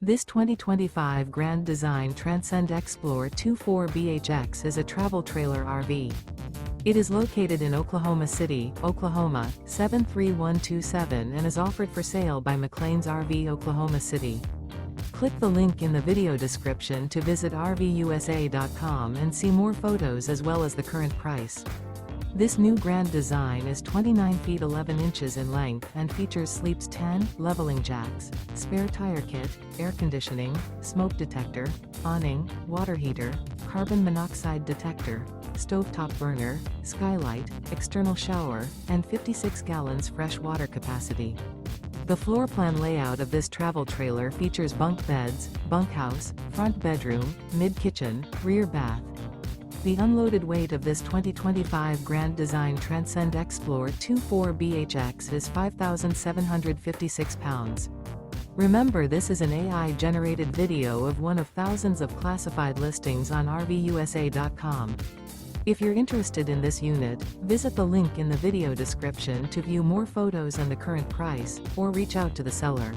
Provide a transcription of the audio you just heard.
This 2025 Grand Design Transcend Xplor 24BHX is a travel trailer RV. It is located in Oklahoma City, Oklahoma, 73127 and is offered for sale by McClain's RV Oklahoma City. Click the link in the video description to visit RVUSA.com and see more photos as well as the current price. This new Grand Design is 29 feet 11 inches in length and features sleeps 10, leveling jacks, spare tire kit, air conditioning, smoke detector, awning, water heater, carbon monoxide detector, stovetop burner, skylight, external shower, and 56 gallons fresh water capacity. The floor plan layout of this travel trailer features bunk beds, bunkhouse, front bedroom, mid-kitchen, rear bath. The unloaded weight of this 2025 Grand Design Transcend Xplor 24BHX is 5,756 pounds. Remember, this is an AI-generated video of one of thousands of classified listings on RVUSA.com. If you're interested in this unit, visit the link in the video description to view more photos and the current price, or reach out to the seller.